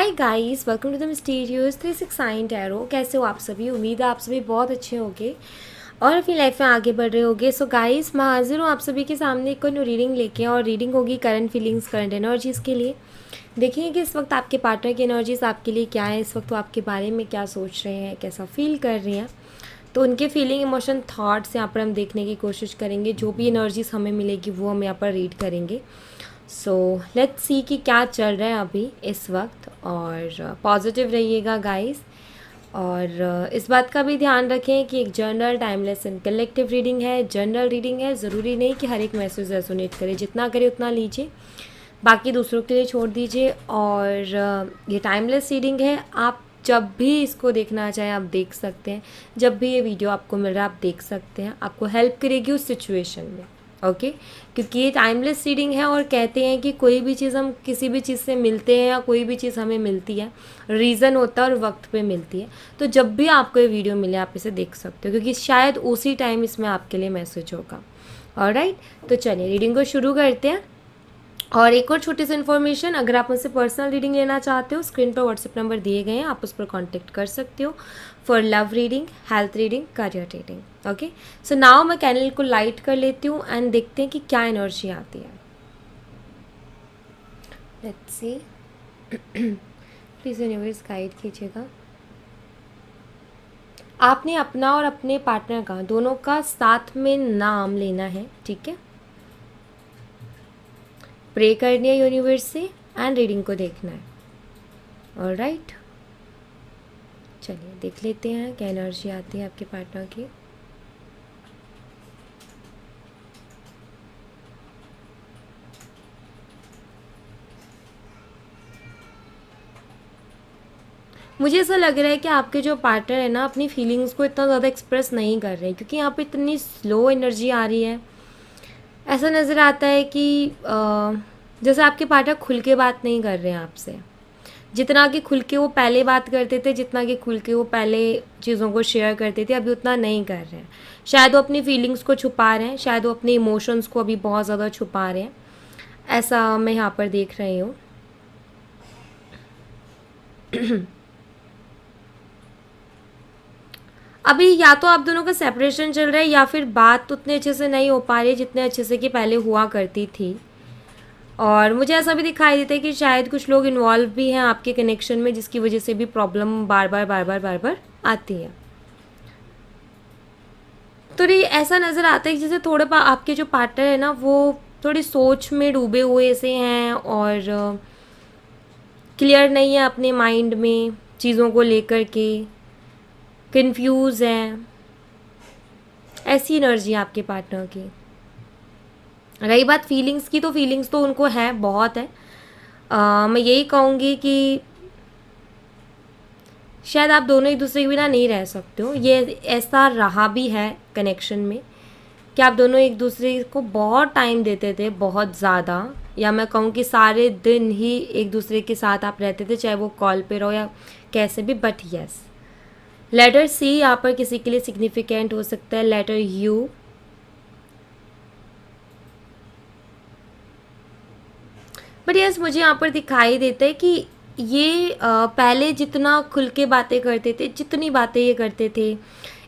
Hi guys, welcome to the mysterious 369 tarot. कैसे हो आप सभी? उम्मीद है आप सभी बहुत अच्छे होंगे और अपनी लाइफ में आगे बढ़ रहे होंगे। सो गाइस, मैं हाजिर हूँ आप सभी के सामने एक न्यू रीडिंग लेके, और रीडिंग होगी करंट फीलिंग्स, करंट एनर्जीज़ के लिए। देखेंगे कि इस वक्त आपके पार्टनर की एनर्जीज आपके लिए क्या है, इस वक्त वो आपके बारे में क्या सोच रहे हैं, कैसा फील कर रहे हैं। तो उनके फीलिंग, इमोशन, थॉट्स यहाँ पर हम देखने की कोशिश करेंगे। जो भी एनर्जीज हमें मिलेगी वो हम यहाँ पर रीड करेंगे। सो लेट्स सी कि क्या चल रहा है अभी इस वक्त, और पॉजिटिव रहिएगा गाइस। और इस बात का भी ध्यान रखें कि एक general, timeless and collective reading है। जनरल रीडिंग है, ज़रूरी नहीं कि हर एक मैसेज रेजोनेट करे। जितना करे उतना लीजिए, बाकी दूसरों के लिए छोड़ दीजिए। और ये टाइमलेस रीडिंग है, आप जब भी इसको देखना चाहें आप देख सकते हैं। जब भी ये वीडियो आपको मिल रहा है आप देख सकते हैं, आपको हेल्प करेगी उस सिचुएशन में। ओके क्योंकि ये टाइमलेस रीडिंग है, और कहते हैं कि कोई भी चीज़ हम किसी भी चीज़ से मिलते हैं या कोई भी चीज़ हमें मिलती है, रीज़न होता है और वक्त पे मिलती है। तो जब भी आपको ये वीडियो मिले आप इसे देख सकते हो, क्योंकि शायद उसी टाइम इसमें आपके लिए मैसेज होगा। ऑलराइट, तो चलिए रीडिंग को शुरू करते हैं। और एक और छोटी सी इन्फॉर्मेशन, अगर आप मुझसे पर्सनल रीडिंग लेना चाहते हो, स्क्रीन पर व्हाट्सएप नंबर दिए गए हैं, आप उस पर कांटेक्ट कर सकते हो for love reading, health reading, career reading. Okay, so now मैं कैंडल को लाइट कर लेती हूँ एंड देखते हैं कि क्या एनर्जी आती है। Let's see, please universe guide कीजिएगा। आपने अपना और अपने पार्टनर का, दोनों का साथ में नाम लेना है, ठीक है। प्रे करनी है यूनिवर्स से एंड रीडिंग को देखना है। ऑलराइट, चलिए देख लेते हैं क्या एनर्जी आती है आपके पार्टनर की। मुझे ऐसा लग रहा है कि आपके जो पार्टनर है ना, अपनी फीलिंग्स को इतना ज़्यादा एक्सप्रेस नहीं कर रहे हैं, क्योंकि यहाँ पे इतनी स्लो एनर्जी आ रही है। ऐसा नज़र आता है कि जैसे आपके पार्टनर खुल के बात नहीं कर रहे हैं आपसे। जितना कि खुल के वो पहले बात करते थे, जितना कि खुल के वो पहले चीज़ों को शेयर करते थे, अभी उतना नहीं कर रहे हैं। शायद वो अपनी फीलिंग्स को छुपा रहे हैं, शायद वो अपने इमोशंस को अभी बहुत ज़्यादा छुपा रहे हैं। ऐसा मैं यहाँ पर देख रही हूँ। अभी या तो आप दोनों का सेपरेशन चल रहा है, या फिर बात उतने अच्छे से नहीं हो पा रही जितने अच्छे से कि पहले हुआ करती थी। और मुझे ऐसा भी दिखाई देता है कि शायद कुछ लोग इन्वॉल्व भी हैं आपके कनेक्शन में, जिसकी वजह से भी प्रॉब्लम बार बार आती है। तो ये ऐसा नज़र आता है कि जैसे थोड़े आपके जो पार्टनर है ना, वो थोड़ी सोच में डूबे हुए से हैं, और क्लियर नहीं है अपने माइंड में चीज़ों को लेकर के, कंफ्यूज हैं। ऐसी एनर्जी है आपके पार्टनर की। रही बात फीलिंग्स की, तो फीलिंग्स तो उनको है, बहुत है। मैं यही कहूँगी कि शायद आप दोनों एक दूसरे के बिना नहीं रह सकते हो। ये ऐसा रहा भी है कनेक्शन में कि आप दोनों एक दूसरे को बहुत टाइम देते थे, बहुत ज़्यादा, या मैं कहूँ कि सारे दिन ही एक दूसरे के साथ आप रहते थे, चाहे वो कॉल पे रहो या कैसे भी। बट यस, लेटर सी यहाँ पर किसी के लिए सिग्निफिकेंट हो सकता है, लेटर यू। बट यस, मुझे यहाँ पर दिखाई देता है कि ये पहले जितना खुल के बातें करते थे, जितनी बातें ये करते थे,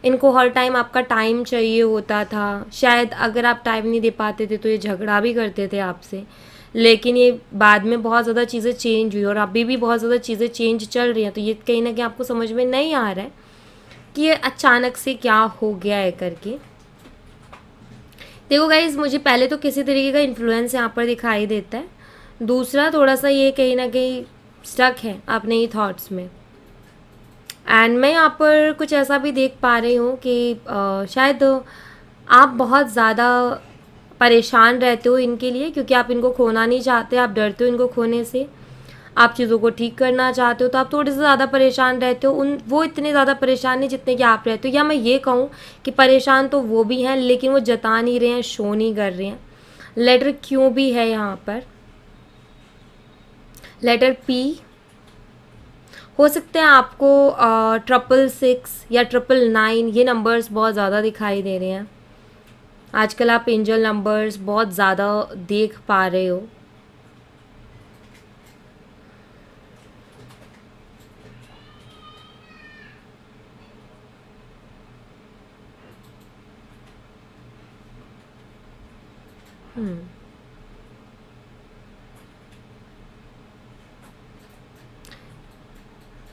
इनको हर टाइम आपका टाइम चाहिए होता था। शायद अगर आप टाइम नहीं दे पाते थे तो ये झगड़ा भी करते थे आपसे। लेकिन ये बाद में बहुत ज़्यादा चीज़ें चेंज हुई, और अभी भी बहुत ज़्यादा चीज़ें चेंज चल रही हैं। तो ये कहीं ना कहीं आपको समझ में नहीं आ रहा है कि ये अचानक से क्या हो गया है करके। देखो गाइज, मुझे पहले तो किसी तरीके का इन्फ्लुएंस यहाँ पर दिखाई देता है। दूसरा, थोड़ा सा ये कहीं ना कहीं स्टक है अपने ही थॉट्स में। एंड मैं यहाँ पर कुछ ऐसा भी देख पा रही हूँ कि शायद आप बहुत ज़्यादा परेशान रहते हो इनके लिए, क्योंकि आप इनको खोना नहीं चाहते, आप डरते हो इनको खोने से। आप चीज़ों को ठीक करना चाहते हो, तो आप थोड़े से ज़्यादा परेशान रहते हो। वो इतने ज़्यादा परेशान नहीं जितने कि आप रहते हो। या मैं ये कहूँ कि परेशान तो वो भी हैं, लेकिन वो जता नहीं रहे हैं, शो नहीं कर रहे हैं। लेटर क्यों भी है यहाँ पर, लेटर पी। हो सकता है आपको 666 या 999 ये नंबर्स बहुत ज़्यादा दिखाई दे रहे हैं। आजकल आप एंजल नंबर्स बहुत ज़्यादा देख पा रहे हो।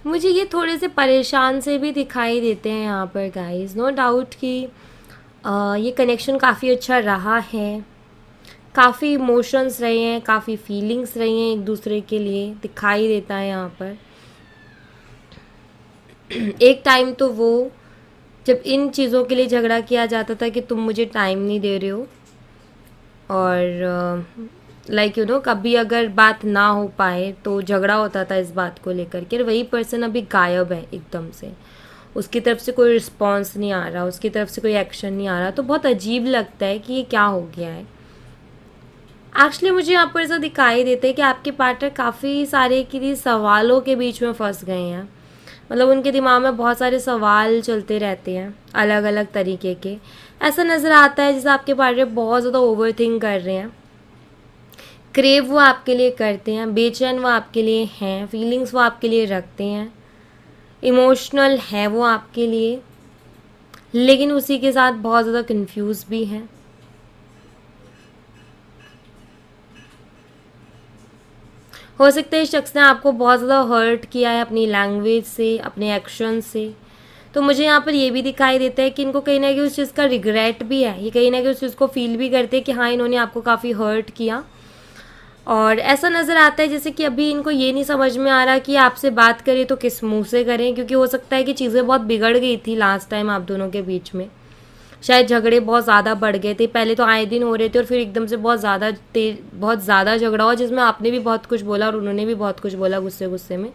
मुझे ये थोड़े से परेशान से भी दिखाई देते हैं यहाँ पर गाइस, नो डाउट कि ये कनेक्शन काफ़ी अच्छा रहा है, काफ़ी इमोशंस रहे हैं, काफ़ी फीलिंग्स रही हैं एक दूसरे के लिए, दिखाई देता है यहाँ पर। एक टाइम तो वो जब इन चीज़ों के लिए झगड़ा किया जाता था कि तुम मुझे टाइम नहीं दे रहे हो, और लाइक यू नो कभी अगर बात ना हो पाए तो झगड़ा होता था इस बात को लेकर के, वही पर्सन अभी गायब है एकदम से, उसकी तरफ से कोई रिस्पॉन्स नहीं आ रहा, उसकी तरफ से कोई एक्शन नहीं आ रहा, तो बहुत अजीब लगता है कि ये क्या हो गया है। एक्चुअली मुझे यहाँ पर ऐसा दिखाई देता है कि आपके पार्टनर काफ़ी सारे किसी सवालों के बीच में फंस गए हैं, मतलब उनके दिमाग में बहुत सारे सवाल चलते रहते हैं अलग अलग तरीके के। ऐसा नज़र आता है जैसे आपके पार्टनर बहुत ज़्यादा ओवर थिंक कर रहे हैं, क्रेव वो आपके लिए करते हैं, बेचैन वो आपके लिए हैं, फीलिंग्स वो आपके लिए रखते हैं, इमोशनल है वो आपके लिए, लेकिन उसी के साथ बहुत ज़्यादा कंफ्यूज भी हैं। हो सकता है इस शख्स ने आपको बहुत ज़्यादा हर्ट किया है अपनी लैंग्वेज से, अपने एक्शन से, तो मुझे यहाँ पर ये भी दिखाई देता है कि इनको कहीं ना कहीं उस चीज़ का रिग्रेट भी है, ये कहीं ना कहीं उस चीज़ को फील भी करते हैं कि हाँ इन्होंने आपको काफ़ी हर्ट किया। और ऐसा नज़र आता है जैसे कि अभी इनको ये नहीं समझ में आ रहा कि आपसे बात करें तो किस मुंह से करें, क्योंकि हो सकता है कि चीज़ें बहुत बिगड़ गई थी लास्ट टाइम आप दोनों के बीच में, शायद झगड़े बहुत ज़्यादा बढ़ गए थे, पहले तो आए दिन हो रहे थे और फिर एकदम से बहुत ज़्यादा झगड़ा हुआ जिसमें आपने भी बहुत कुछ बोला और उन्होंने भी बहुत कुछ बोला गुस्से गुस्से में,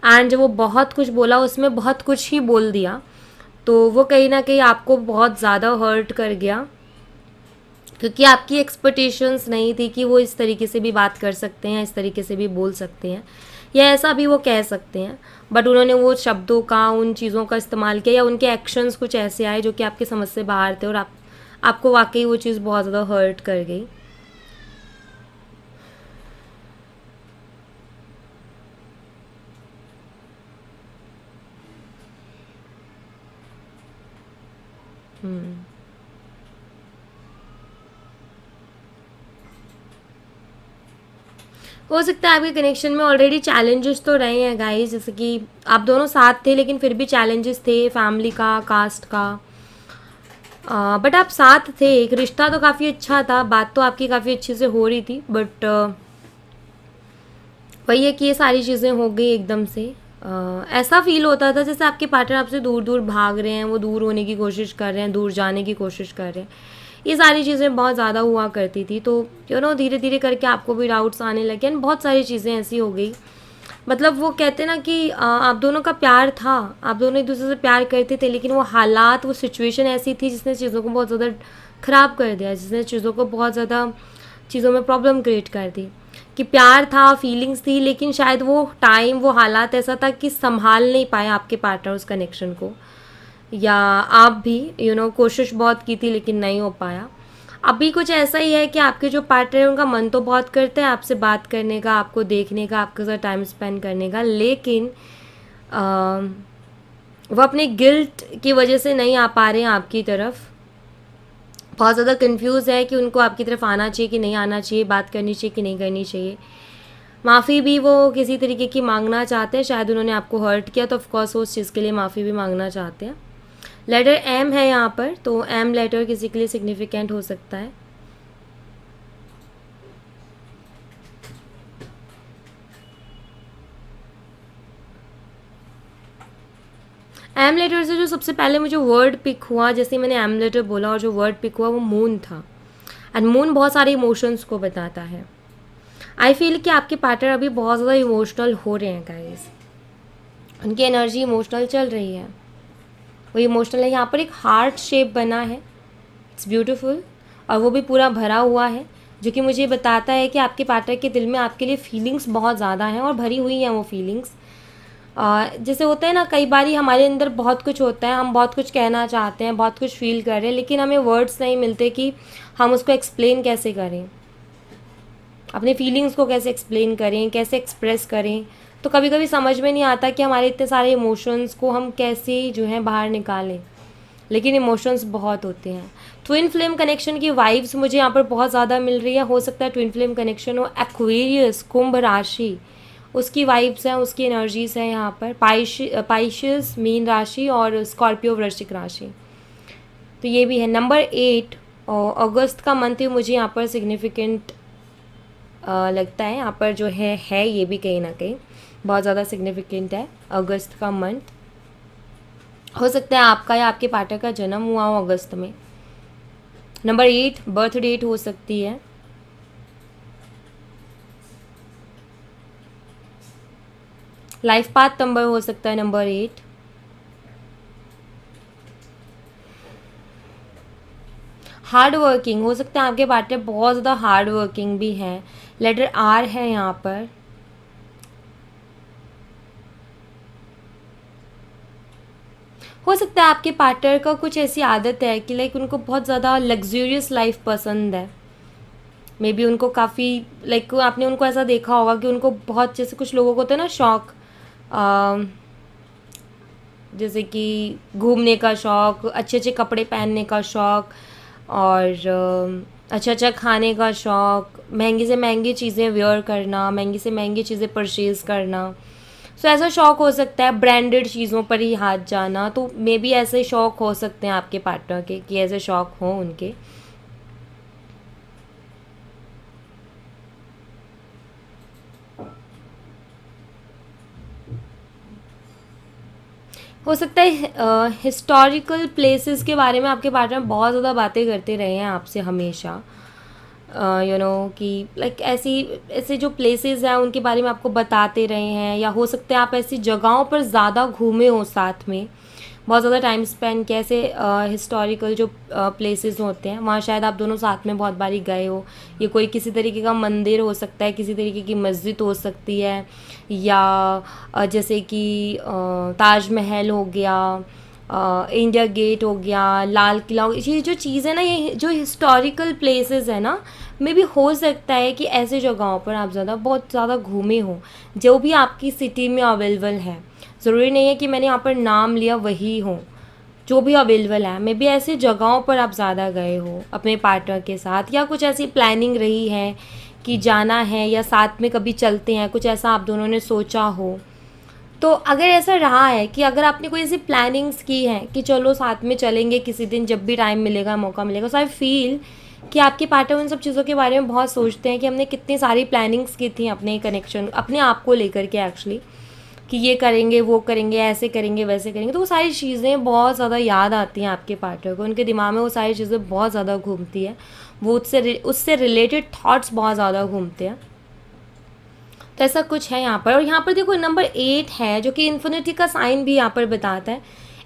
एंड जब वो बहुत कुछ बोला उसमें बहुत कुछ ही बोल दिया, तो वो कहीं ना कहीं आपको बहुत ज़्यादा हर्ट कर गया, क्योंकि आपकी एक्सपेक्टेशंस नहीं थी कि वो इस तरीके से भी बात कर सकते हैं, इस तरीके से भी बोल सकते हैं, या ऐसा भी वो कह सकते हैं, बट उन्होंने वो शब्दों का, उन चीज़ों का इस्तेमाल किया, या उनके एक्शंस कुछ ऐसे आए जो कि आपकी समझ से बाहर थे, और आपको वाकई वो चीज़ बहुत ज़्यादा हर्ट कर गई। हो सकता है आपके कनेक्शन में ऑलरेडी चैलेंजेस तो रहे हैं गाइस, जैसे कि आप दोनों साथ थे लेकिन फिर भी चैलेंजेस थे, फैमिली का, कास्ट का, बट आप साथ थे, एक रिश्ता तो काफ़ी अच्छा था, बात तो आपकी काफ़ी अच्छे से हो रही थी, बट वही है कि ये सारी चीज़ें हो गई एकदम से। ऐसा फील होता था जैसे आपके पार्टनर आपसे दूर दूर भाग रहे हैं, वो दूर होने की कोशिश कर रहे हैं, दूर जाने की कोशिश कर रहे हैं, ये सारी चीज़ें बहुत ज़्यादा हुआ करती थी, तो यू नो धीरे धीरे करके आपको भी डाउट्स आने लगे एंड बहुत सारी चीज़ें ऐसी हो गई। मतलब वो कहते ना कि आप दोनों का प्यार था, आप दोनों एक दूसरे से प्यार करते थे, लेकिन वो हालात, वो सिचुएशन ऐसी थी जिसने चीज़ों को बहुत ज़्यादा ख़राब कर दिया, जिसने चीज़ों को बहुत ज़्यादा चीज़ों में प्रॉब्लम क्रिएट कर दी। कि प्यार था, फीलिंग्स थी, लेकिन शायद वो टाइम, वो हालात ऐसा था कि संभाल नहीं पाए आपके पार्टनर उस कनेक्शन को, या आप भी कोशिश बहुत की थी लेकिन नहीं हो पाया। अभी कुछ ऐसा ही है कि आपके जो पार्टनर है उनका मन तो बहुत करता है आपसे बात करने का, आपको देखने का, आपके साथ टाइम स्पेंड करने का, लेकिन वो अपने गिल्ट की वजह से नहीं आ पा रहे हैं आपकी तरफ, बहुत ज़्यादा कंफ्यूज है कि उनको आपकी तरफ आना चाहिए कि नहीं आना चाहिए, बात करनी चाहिए कि नहीं करनी चाहिए। माफ़ी भी वो किसी तरीके की मांगना चाहते हैं, शायद उन्होंने आपको हर्ट किया तो ऑफकोर्स वो उस चीज़ के लिए माफ़ी भी मांगना चाहते हैं। लेटर एम है यहाँ पर, तो एम लेटर किसी के लिए सिग्निफिकेंट हो सकता है। एम लेटर से जो सबसे पहले मुझे वर्ड पिक हुआ, जैसे मैंने एम लेटर बोला और जो वर्ड पिक हुआ वो मून था, एंड मून बहुत सारे इमोशंस को बताता है। आई फील कि आपके पार्टनर अभी बहुत ज़्यादा इमोशनल हो रहे हैं गाइस, उनकी एनर्जी इमोशनल चल रही है, वो इमोशनल है। यहाँ पर एक हार्ट शेप बना है, इट्स ब्यूटीफुल, और वो भी पूरा भरा हुआ है, जो कि मुझे बताता है कि आपके पार्टनर के दिल में आपके लिए फीलिंग्स बहुत ज़्यादा हैं और भरी हुई हैं वो फीलिंग्स। जैसे होता है ना, कई बार हमारे अंदर बहुत कुछ होता है, हम बहुत कुछ कहना चाहते हैं, बहुत कुछ फील कर रहे हैं, लेकिन हमें वर्ड्स नहीं मिलते कि हम उसको एक्सप्लेन कैसे करें, अपने फीलिंग्स को कैसे एक्सप्लेन करें, कैसे एक्सप्रेस करें। तो कभी कभी समझ में नहीं आता कि हमारे इतने सारे इमोशंस को हम कैसे जो है बाहर निकालें, लेकिन इमोशंस बहुत होते हैं। ट्विन फ्लेम कनेक्शन की वाइब्स मुझे यहाँ पर बहुत ज़्यादा मिल रही है। हो सकता है ट्विन फ्लेम कनेक्शन हो एक्वेरियस कुंभ राशि, उसकी वाइब्स हैं, उसकी एनर्जीज हैं यहाँ पर। पाइशियस मीन राशि और स्कॉर्पियो वृश्चिक राशि, तो ये भी है। नंबर 8 अगस्त का मंथ भी मुझे यहाँ पर सिग्निफिकेंट लगता है। यहाँ पर जो है ये भी कहीं ना कहीं बहुत ज़्यादा सिग्निफिकेंट है। अगस्त का मंथ हो सकता है आपका या आपके पार्टनर का जन्म हुआ हो अगस्त में। नंबर 8 बर्थ डेट हो सकती है। लाइफ पाथ नंबर हो सकता है नंबर 8। हार्ड वर्किंग हो सकता है आपके पार्टनर बहुत ज़्यादा हार्ड वर्किंग भी हैं। लेटर आर है यहाँ पर। हो सकता है आपके पार्टनर का कुछ ऐसी आदत है कि लाइक उनको बहुत ज़्यादा लग्जूरियस लाइफ पसंद है। मे बी उनको काफ़ी लाइक आपने उनको ऐसा देखा होगा कि उनको बहुत, जैसे कुछ लोगों को होता है ना शौक, जैसे कि घूमने का शौक, अच्छे अच्छे कपड़े पहनने का शौक, और अच्छा अच्छा खाने का शौक, महंगी से महंगी चीज़ें वेयर करना, महंगी से महंगी चीज़ें परचेज़ करना। सो ऐसा शौक हो सकता है। ब्रांडेड चीज़ों पर ही हाथ जाना, तो मे बी ऐसे शौक हो सकते हैं आपके पार्टनर के कि ऐसे शौक हों उनके। हो सकता है हिस्टोरिकल प्लेसेस के बारे में आपके पार्टनर बहुत ज़्यादा बातें करते रहे हैं आपसे हमेशा। यू नो कि लाइक ऐसे जो प्लेसेस हैं उनके बारे में आपको बताते रहे हैं, या हो सकता है आप ऐसी जगहों पर ज़्यादा घूमे हो साथ में, बहुत ज़्यादा टाइम स्पेंड किया। ऐसे हिस्टोरिकल जो प्लेसेस होते हैं वहाँ शायद आप दोनों साथ में बहुत बारी गए हो। ये कोई किसी तरीके का मंदिर हो सकता है, किसी तरीके की मस्जिद हो सकती है, या जैसे कि ताजमहल हो गया, इंडिया गेट हो गया, लाल किला हो गया। ये जो चीज़ है ना, ये जो हिस्टोरिकल प्लेसेस है ना, मे भी हो सकता है कि ऐसे जगहों पर आप बहुत ज़्यादा घूमे हो जो भी आपकी सिटी में अवेलेबल है। ज़रूरी नहीं है कि मैंने यहाँ पर नाम लिया वही हो, जो भी अवेलेबल है। मे बी ऐसी जगहों पर आप ज़्यादा गए हो अपने पार्टनर के साथ, या कुछ ऐसी प्लानिंग रही है कि जाना है या साथ में कभी चलते हैं, कुछ ऐसा आप दोनों ने सोचा हो। तो अगर ऐसा रहा है कि अगर आपने कोई ऐसी प्लानिंग्स की हैं कि चलो साथ में चलेंगे किसी दिन जब भी टाइम मिलेगा, मौका मिलेगा, सो आई फील कि आपके पार्टनर उन सब चीज़ों के बारे में बहुत सोचते हैं कि हमने कितनी सारी प्लानिंग्स की थी अपने कनेक्शन, अपने आप को लेकर के एक्चुअली, कि ये करेंगे, वो करेंगे, ऐसे करेंगे, वैसे करेंगे। तो वो सारी चीज़ें बहुत ज़्यादा याद आती हैं आपके पार्टनर को, उनके दिमाग में वो सारी चीज़ें बहुत ज़्यादा घूमती है, वो उससे रिलेटेड थाट्स बहुत ज़्यादा घूमते हैं। तो ऐसा कुछ है यहाँ पर। और यहाँ पर देखो नंबर 8 है जो कि इन्फिनिटी का साइन भी यहाँ पर बताता है।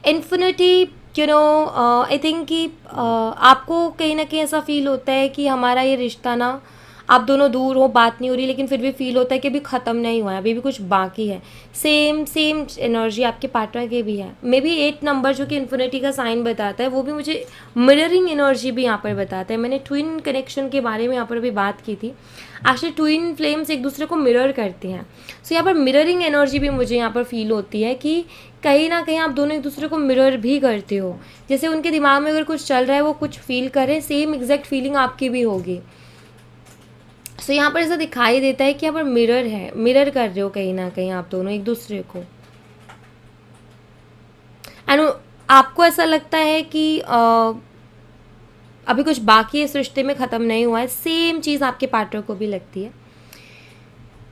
Infinity you know I think कि आपको कहीं ना कहीं ऐसा फील होता है कि हमारा ये रिश्ता ना, आप दोनों दूर हो, बात नहीं हो रही, लेकिन फिर भी फील होता है कि अभी ख़त्म नहीं हुआ है, अभी भी कुछ बाकी है। सेम सेम एनर्जी आपके पार्टनर के भी है। मे बी 8 नंबर जो कि इन्फिनिटी का साइन बताता है वो भी मुझे मिररिंग एनर्जी भी यहाँ पर बताता है। मैंने ट्विन कनेक्शन के बारे में यहाँ पर भी बात की थी। एक्चुअली ट्विन फ्लेम्स एक दूसरे को मिरर करती हैं। सो यहाँ पर मिररिंग एनर्जी भी मुझे यहाँ पर फील होती है कि कहीं ना कहीं आप दोनों एक दूसरे को मिरर भी करते हो। जैसे उनके दिमाग में अगर कुछ चल रहा है, वो कुछ फील कर रहे हैं, सेम एग्जैक्ट फीलिंग आपकी भी होगी। सो यहाँ पर ऐसा दिखाई देता है कि यहाँ पर मिरर है, मिरर कर रहे हो कहीं ना कहीं आप दोनों एक दूसरे को। एंड आपको ऐसा लगता है कि अभी कुछ बाकी है, इस रिश्ते में ख़त्म नहीं हुआ है। सेम चीज़ आपके पार्टनर को भी लगती है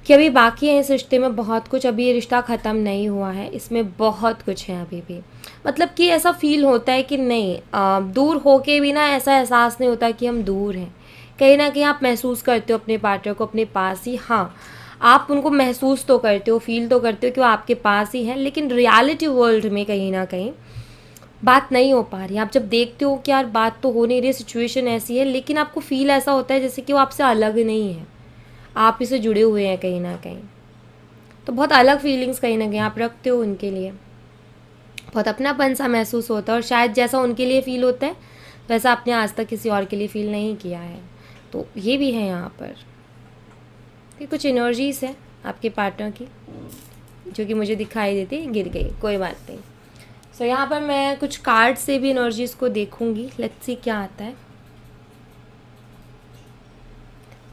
कि अभी बाकी है इस रिश्ते में बहुत कुछ, अभी ये रिश्ता ख़त्म नहीं हुआ है, इसमें बहुत कुछ है अभी भी। मतलब कि ऐसा फील होता है कि नहीं, दूर होके भी ना ऐसा एहसास नहीं होता कि हम दूर हैं। कहीं ना कहीं आप महसूस करते हो अपने पार्टनर को अपने पास ही। हाँ, आप उनको महसूस तो करते हो, फील तो करते हो कि वो आपके पास ही है, लेकिन रियलिटी वर्ल्ड में कहीं ना कहीं बात नहीं हो पा रही। आप जब देखते हो कि यार बात तो हो नहीं रही, सिचुएशन ऐसी है, लेकिन आपको फील ऐसा होता है जैसे कि वो आपसे अलग नहीं है, आप इससे जुड़े हुए हैं कहीं ना कहीं। तो बहुत अलग फीलिंग्स कहीं ना कहीं आप रखते हो उनके लिए, बहुत अपनापन सा महसूस होता है। और शायद जैसा उनके लिए फ़ील होता है वैसा आपने आज तक किसी और के लिए फ़ील नहीं किया है। तो ये भी है यहाँ पर, ये कुछ एनर्जीज है आपके पार्टनर की जो कि मुझे दिखाई देती, गिर गई, कोई बात नहीं। सो यहाँ पर मैं कुछ कार्ड से भी एनर्जीज को देखूंगी, लेट्स सी क्या आता है।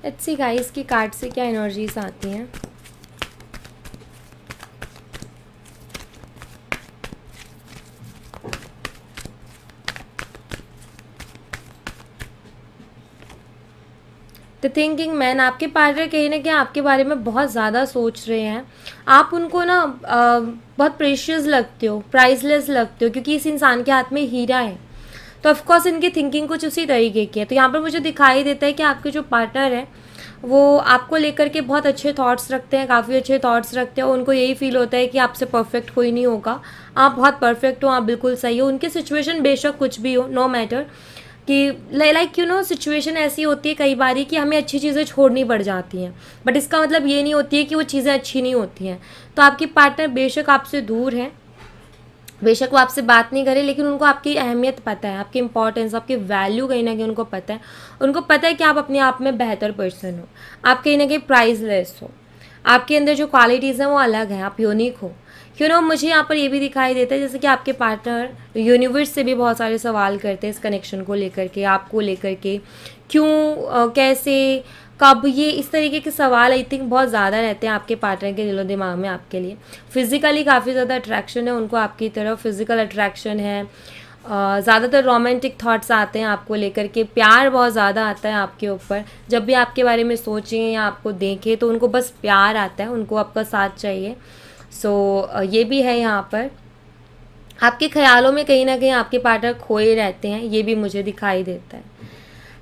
लेट्स सी गाइस की कार्ड से क्या एनर्जीज आती हैं। द थिंकिंग मैन, आपके पार्टनर कहीं ना कहीं आपके बारे में बहुत ज़्यादा सोच रहे हैं। आप उनको ना बहुत प्रेशियस लगते हो, प्राइसलेस लगते हो, क्योंकि इस इंसान के हाथ में हीरा है। तो ऑफकोर्स इनकी थिंकिंग कुछ उसी तरीके की है। तो यहाँ पर मुझे दिखाई देता है कि आपके जो पार्टनर है वो आपको लेकर के बहुत अच्छे थॉट्स रखते हैं, काफ़ी अच्छे थॉट्स रखते हैं। उनको यही फील होता है कि आपसे परफेक्ट कोई नहीं होगा, आप बहुत परफेक्ट हो, आप बिल्कुल सही हो। उनकी सिचुएशन बेशक कुछ भी हो, नो मैटर, कि लाइक यू नो सिचुएशन ऐसी होती है कई बारी कि हमें अच्छी चीज़ें छोड़नी पड़ जाती हैं, बट इसका मतलब ये नहीं होती है कि वो चीज़ें अच्छी नहीं होती हैं। तो आपकी पार्टनर बेशक आपसे दूर है, बेशक वो आपसे बात नहीं करे, लेकिन उनको आपकी अहमियत पता है, आपकी इंपॉर्टेंस, आपकी वैल्यू कहीं ना कहीं उनको पता है। उनको पता है कि आप अपने आप में बेहतर पर्सन हो, आप कहीं ना कहीं प्राइसलेस हो, आपके अंदर जो क्वालिटीज़ हैं वो अलग हैं, आप यूनिक हो। यू नो मुझे यहाँ पर ये भी दिखाई देता है जैसे कि आपके पार्टनर यूनिवर्स से भी बहुत सारे सवाल करते हैं इस कनेक्शन को लेकर के, आपको लेकर के, क्यों, कैसे, कब, ये इस तरीके के सवाल आई थिंक बहुत ज़्यादा रहते हैं आपके पार्टनर के दिलो दिमाग में आपके लिए। फिज़िकली काफ़ी ज़्यादा अट्रैक्शन है उनको आपकी तरफ, फिज़िकल अट्रैक्शन है, ज़्यादातर रोमांटिक थॉट्स आते हैं आपको लेकर के, प्यार बहुत ज़्यादा आता है आपके ऊपर। जब भी आपके बारे में सोचें या आपको देखें तो उनको बस प्यार आता है, उनको आपका साथ चाहिए। सो ये भी है यहाँ पर। आपके ख्यालों में कहीं ना कहीं आपके पार्टनर खोए रहते हैं, ये भी मुझे दिखाई देता है।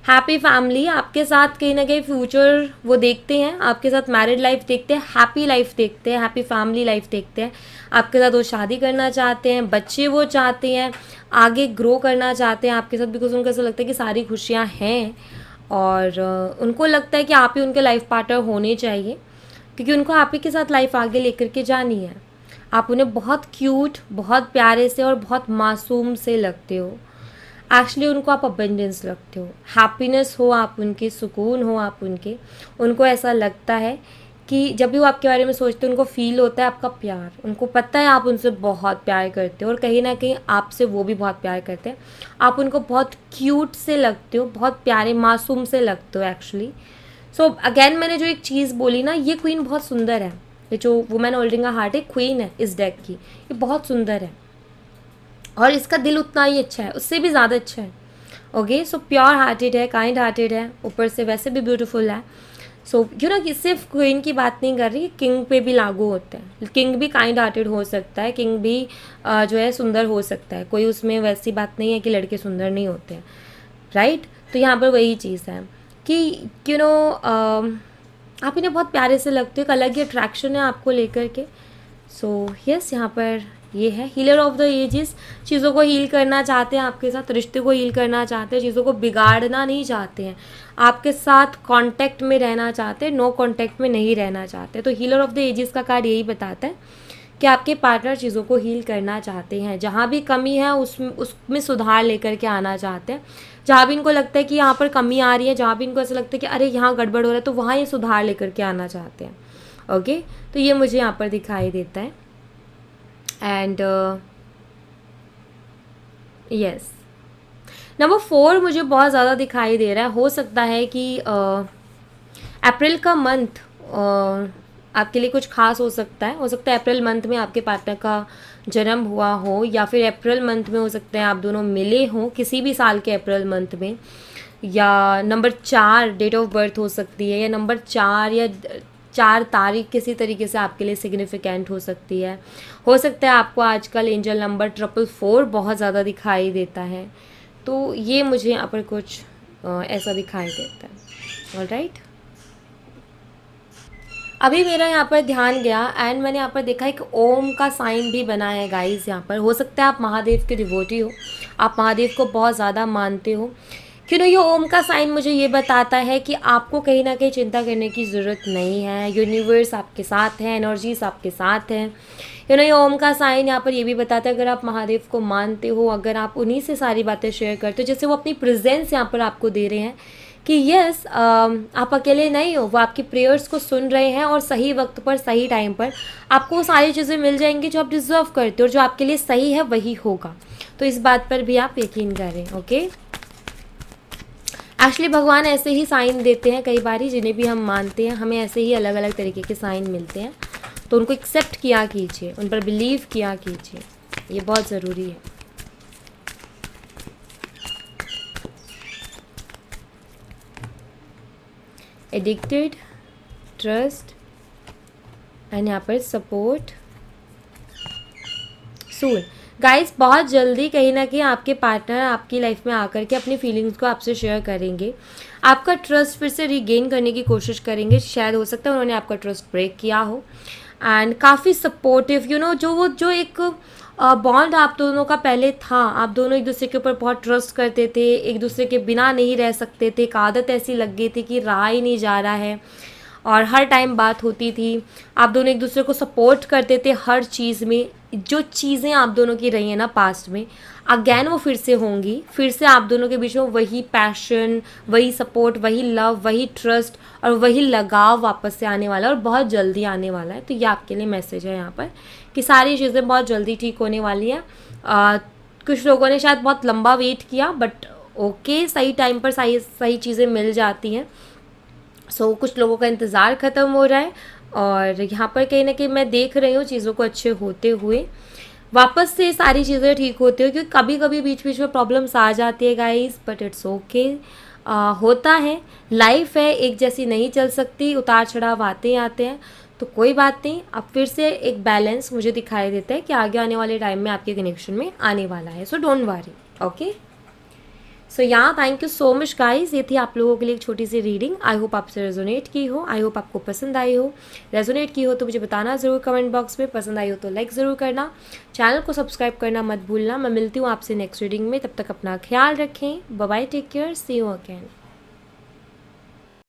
हैप्पी फैमिली, आपके साथ कहीं ना कहीं फ्यूचर वो देखते हैं, आपके साथ मैरिड लाइफ देखते हैं, हैप्पी लाइफ देखते हैं, हैप्पी फैमिली लाइफ देखते हैं। आपके साथ वो शादी करना चाहते हैं, बच्चे वो चाहते हैं, आगे ग्रो करना चाहते हैं आपके साथ, बिकॉज उनको ऐसा लगता है कि सारी खुशियाँ हैं और उनको लगता है कि आप ही उनके लाइफ पार्टनर होने चाहिए, क्योंकि उनको आप ही के साथ लाइफ आगे लेकर के जानी है। आप उन्हें बहुत क्यूट, बहुत प्यारे से और बहुत मासूम से लगते हो। एक्चुअली उनको आप अबेंडेंस लगते हो, हैप्पीनेस हो आप उनके, सुकून हो आप उनके। उनको ऐसा लगता है कि जब भी वो आपके बारे में सोचते हैं उनको फील होता है आपका प्यार, उनको पता है आप उनसे बहुत प्यार करते हो और कहीं ना कहीं आपसे वो भी बहुत प्यार करते हैं। आप उनको बहुत क्यूट से लगते हो, बहुत प्यारे मासूम से लगते हो एक्चुअली। सो अगेन मैंने जो एक चीज़ बोली ना, ये क्वीन बहुत सुंदर है, ये जो वुमेन होल्डिंग अ हार्ट है क्वीन है इस डेक की, ये बहुत सुंदर है और इसका दिल उतना ही अच्छा है, उससे भी ज़्यादा अच्छा है। ओके, सो प्योर हार्टेड है, काइंड हार्टेड है, ऊपर से वैसे भी ब्यूटीफुल है। सो यू नो कि सिर्फ क्वीन की बात नहीं कर रही, किंग पे भी लागू होता है। किंग भी काइंड हार्टेड हो सकता है, किंग भी जो है सुंदर हो सकता है, कोई उसमें वैसी बात नहीं है कि लड़के सुंदर नहीं होते हैं, राइट। तो यहाँ पर वही चीज़ है कि यू नो आप इन्हें बहुत प्यारे से लगते हो, एक अलग ही अट्रैक्शन है आपको लेकर के। सो यस, यहाँ पर ये है हीलर ऑफ द एजेस, चीज़ों को हील करना चाहते हैं आपके साथ, रिश्ते को हील करना चाहते हैं, चीज़ों को बिगाड़ना नहीं चाहते हैं, आपके साथ कांटेक्ट में रहना चाहते हैं, नो कांटेक्ट में नहीं रहना चाहते। तो हीलर ऑफ द एजेस का कार्ड यही बताता है कि आपके पार्टनर चीज़ों को हील करना चाहते हैं, जहाँ भी कमी है उसमें सुधार लेकर के आना चाहते हैं। जहाँ भी इनको लगता है कि यहाँ पर कमी आ रही है, जहाँ भी इनको ऐसा लगता है कि अरे यहाँ गड़बड़ हो रहा है, तो वहाँ ये सुधार लेकर के आना चाहते हैं। ओके, तो ये मुझे यहाँ पर दिखाई देता है। एंड यस, नंबर 4 मुझे बहुत ज़्यादा दिखाई दे रहा है। हो सकता है कि अप्रैल का मंथ आपके लिए कुछ खास हो सकता है अप्रैल मंथ में आपके पार्टनर का जन्म हुआ हो, या फिर अप्रैल मंथ में हो सकता है आप दोनों मिले हों किसी भी साल के अप्रैल मंथ में, या नंबर 4 डेट ऑफ बर्थ हो सकती है, या नंबर 4 या 4 तारीख किसी तरीके से आपके लिए सिग्निफिकेंट हो सकती है। हो सकता है आपको आजकल एंजल नंबर 444 बहुत ज़्यादा दिखाई देता है। तो ये मुझे यहाँ पर कुछ ऐसा दिखाई देता है। ऑलराइट, अभी मेरा यहाँ पर ध्यान गया एंड मैंने यहाँ पर देखा एक ओम का साइन भी बना है गाइस। यहाँ पर हो सकता है आप महादेव के डिवोटी हो, आप महादेव को बहुत ज़्यादा मानते हो। क्यों ये ओम का साइन मुझे ये बताता है कि आपको कहीं ना कहीं चिंता करने की ज़रूरत नहीं है, यूनिवर्स आपके साथ है, एनर्जीज आपके साथ हैं। ये ओम का साइन यहाँ पर ये भी बताता है अगर आप महादेव को मानते हो, अगर आप उन्हीं से सारी बातें शेयर करते हो, जैसे वो अपनी प्रेजेंस यहाँ पर आपको दे रहे हैं कि यस आप अकेले नहीं हो, वो आपकी प्रेयर्स को सुन रहे हैं और सही वक्त पर सही टाइम पर आपको वो सारी चीज़ें मिल जाएंगी जो आप डिज़र्व करते हो और जो आपके लिए सही है वही होगा। तो इस बात पर भी आप यकीन करें। ओके, एक्चुअली भगवान ऐसे ही साइन देते हैं, कई बार जिन्हें भी हम मानते हैं हमें ऐसे ही अलग अलग तरीके के साइन मिलते हैं, तो उनको एक्सेप्ट किया कीजिए, उन पर बिलीव किया कीजिए, ये बहुत ज़रूरी है। एडिक्टेड, ट्रस्ट एंड यहाँ पर सपोर्ट सून। गाइस बहुत जल्दी कहीं ना कहीं आपके पार्टनर आपकी लाइफ में आकर के अपनी फीलिंग्स को आपसे शेयर करेंगे, आपका ट्रस्ट फिर से रीगेन करने की कोशिश करेंगे। शायद हो सकता है उन्होंने आपका ट्रस्ट ब्रेक किया हो, एंड काफ़ी सपोर्टिव जो एक बॉन्ड आप दोनों का पहले था, आप दोनों एक दूसरे के ऊपर बहुत ट्रस्ट करते थे, एक दूसरे के बिना नहीं रह सकते थे, एक आदत ऐसी लग गई थी कि रहा ही नहीं जा रहा है और हर टाइम बात होती थी, आप दोनों एक दूसरे को सपोर्ट करते थे हर चीज़ में। जो चीज़ें आप दोनों की रही हैं ना पास्ट में, अगेन वो फिर से होंगी, फिर से आप दोनों के बीच में वही पैशन, वही सपोर्ट, वही लव, वही ट्रस्ट और वही लगाव वापस से आने वाला है और बहुत जल्दी आने वाला है। तो ये आपके लिए मैसेज है यहाँ पर कि सारी चीज़ें बहुत जल्दी ठीक होने वाली हैं। कुछ लोगों ने शायद बहुत लंबा वेट किया, बट ओके, सही टाइम पर सही चीज़ें मिल जाती हैं। सो कुछ लोगों का इंतज़ार ख़त्म हो रहा है और यहाँ पर कहीं ना कहीं मैं देख रही हूँ चीज़ों को अच्छे होते हुए, वापस से सारी चीज़ें ठीक होती हो, क्योंकि कभी कभी बीच बीच में प्रॉब्लम्स आ जाती है गाइस, बट इट्स ओके, होता है, लाइफ है, एक जैसी नहीं चल सकती, उतार चढ़ाव आते ही आते हैं, तो कोई बात नहीं। अब फिर से एक बैलेंस मुझे दिखाई देता है कि आगे आने वाले टाइम में आपके कनेक्शन में आने वाला है। So don't worry. ओके, सो यहाँ thank you so much guys, ये थी आप लोगों के लिए एक छोटी सी रीडिंग। आई होप आपसे रेजोनेट की हो, आई होप आपको पसंद आई हो। रेजोनेट की हो तो मुझे बताना ज़रूर कमेंट बॉक्स में, पसंद आई हो तो लाइक ज़रूर करना, चैनल को सब्सक्राइब करना मत भूलना। मैं मिलती हूँ आपसे नेक्स्ट रीडिंग में, तब तक अपना ख्याल रखें। Bye bye, take care, see you again.